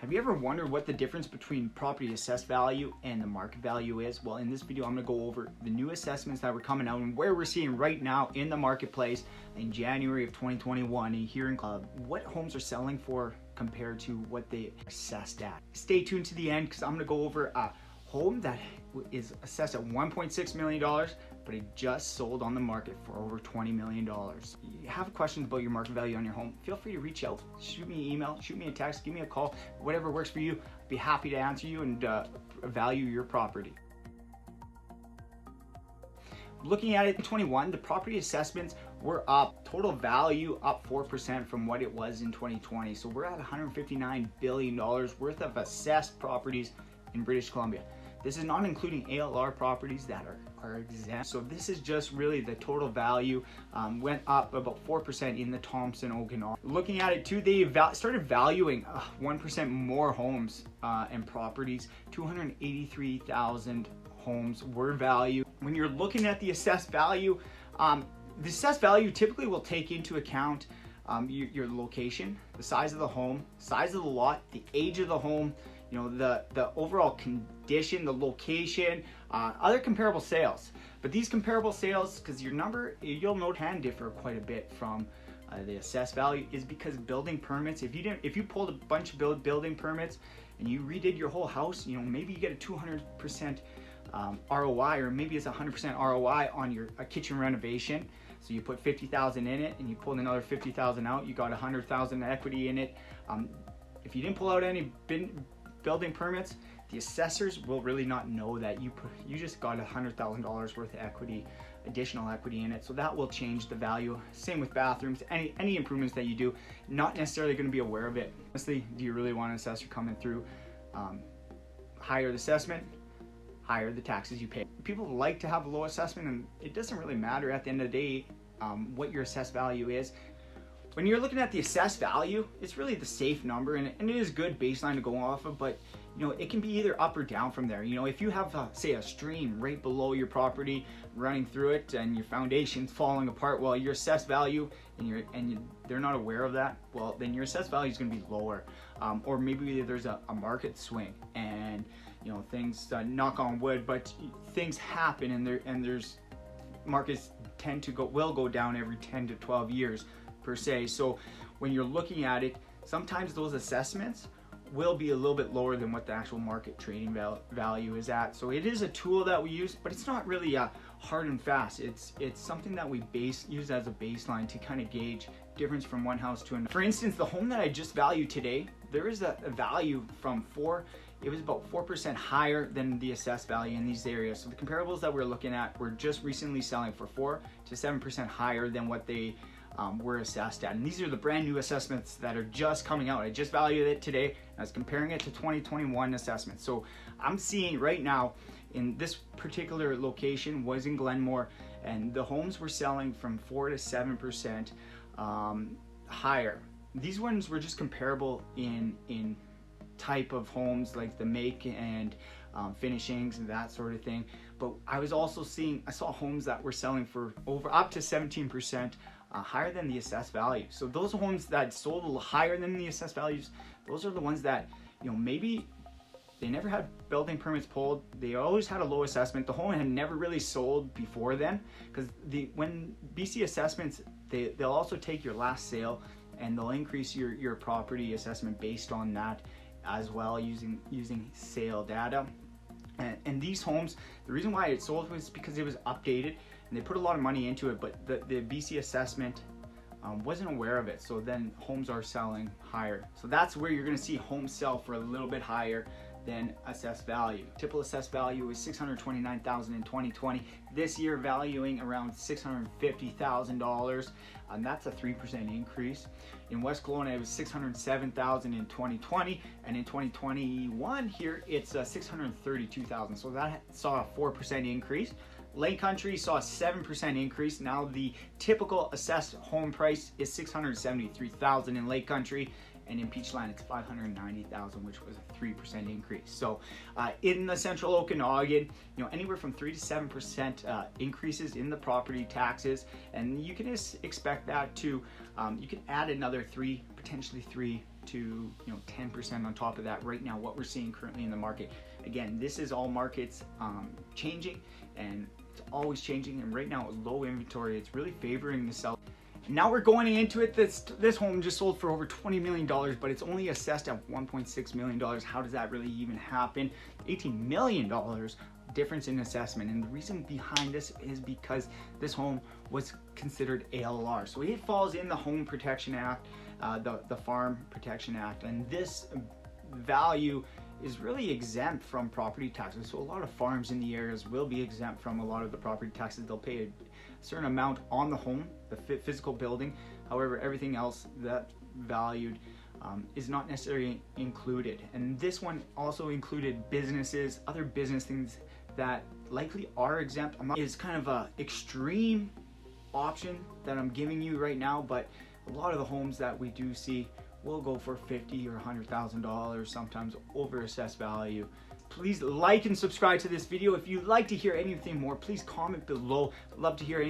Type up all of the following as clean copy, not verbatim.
Have you ever wondered what the difference between property assessed value and the market value is? Well, in this video, I'm gonna go over the new assessments that were coming out and where we're seeing right now in the marketplace in January of 2021 and hearing what homes are selling for compared to what they assessed at. Stay tuned to the end because I'm gonna go over a home that is assessed at $1.6 million, but it just sold on the market for over $20 million. You have questions about your market value on your home, feel free to reach out. Shoot me an email, shoot me a text, give me a call, whatever works for you. I'd be happy to answer you and value your property. Looking at it in 2021, the property assessments were up, total value up 4% from what it was in 2020. So we're at $159 billion worth of assessed properties in British Columbia. This is not including ALR properties that are exempt. So this is just really the total value went up about 4% in the Thompson, Okanagan. Looking at it too, they started valuing 1% more homes and properties. 283,000 homes were valued. When you're looking at the assessed value typically will take into account your location, the size of the home, size of the lot, the age of the home, you know, the overall condition, the location, other comparable sales. But these comparable sales, because your number, you'll note, can differ quite a bit from the assessed value, is because building permits. If you pulled a bunch of building permits and you redid your whole house, you know, maybe you get a 200% ROI, or maybe it's 100% ROI on your kitchen renovation. So you put 50,000 in it and you pulled another 50,000 out, you got 100,000 equity in it. If you didn't pull out any building permits, the assessors will really not know that you just got $100,000 worth of equity, additional equity in it. So that will change the value. Same with bathrooms, any improvements that you do, not necessarily going to be aware of it. Honestly, do you really want an assessor coming through? Higher the assessment, higher the taxes you pay. People like to have a low assessment, and it doesn't really matter at the end of the day what your assessed value is. When you're looking at the assessed value, it's really the safe number, and it is a good baseline to go off of, but you know, it can be either up or down from there. You know, if you have say a stream right below your property running through it and your foundation's falling apart, well, your assessed value they're not aware of that, well, then your assessed value is going to be lower. Or maybe there's a market swing and you know, things knock on wood, but things happen, and there's markets will go down every 10 to 12 years per se. So when you're looking at it, sometimes those assessments will be a little bit lower than what the actual market trading value is at. So it is a tool that we use, but it's not really hard and fast. It's something that we use as a baseline to kind of gauge difference from one house to another. For instance, the home that I just valued today, there is a value from it was about 4% higher than the assessed value in these areas. So the comparables that we're looking at were just recently selling for 4 to 7% higher than what they were assessed at. And these are the brand new assessments that are just coming out. I just valued it today, and I was comparing it to 2021 assessments. So I'm seeing right now in this particular location was in Glenmore, and the homes were selling from 4 to 7% higher. These ones were just comparable in type of homes, like the make and finishings and that sort of thing. But I was also I saw homes that were selling for up to 17% higher than the assessed value. So those homes that sold a little higher than the assessed values, those are the ones that, you know, maybe they never had building permits pulled, they always had a low assessment, the home had never really sold before then, because when BC assessments, they'll also take your last sale and they'll increase your property assessment based on that as well, using sale data. And these homes, the reason why it sold was because it was updated and they put a lot of money into it, but the BC assessment wasn't aware of it. So then homes are selling higher. So that's where you're going to see homes sell for a little bit higher than assessed value. Typical assessed value was $629,000 in 2020. This year valuing around $650,000, and that's a 3% increase. In West Kelowna, it was $607,000 in 2020, and in 2021 here it's $632,000. So that saw a 4% increase. Lake Country saw a 7% increase. Now the typical assessed home price is $673,000 in Lake Country, and in Peachland it's $590,000, which was a 3% increase. So in the central Okanagan, you know, anywhere from 3 to 7% increases in the property taxes, and you can expect that to you can add another 3, potentially 3 to 10% on top of that right now, what we're seeing currently in the market. Again, this is all markets changing, and it's always changing, and right now with low inventory, it's really favoring the seller. Now we're going into it. This home just sold for over $20 million, but it's only assessed at $1.6 million. How does that really even happen? $18 million difference in assessment, and the reason behind this is because this home was considered ALR, so it falls in the Home Protection Act, the Farm Protection Act, and this value is really exempt from property taxes. So a lot of farms in the areas will be exempt from a lot of the property taxes. They'll pay a certain amount on the home, the physical building. However, everything else that valued is not necessarily included. And this one also included businesses, other business things that likely are exempt. Is kind of a extreme option that I'm giving you right now, but a lot of the homes that we do see will go for $50,000 or $100,000, sometimes over assessed value. Please like and subscribe to this video. If you'd like to hear anything more, please comment below. I'd love to hear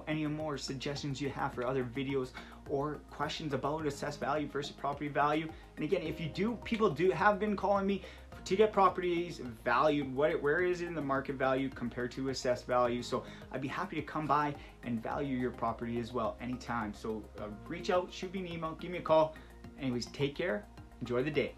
any more suggestions you have for other videos or questions about assessed value versus property value. And again, if you do, people have been calling me to get properties valued, where is it in the market value compared to assessed value. So I'd be happy to come by and value your property as well anytime. So reach out, shoot me an email, give me a call. Anyways, take care, enjoy the day.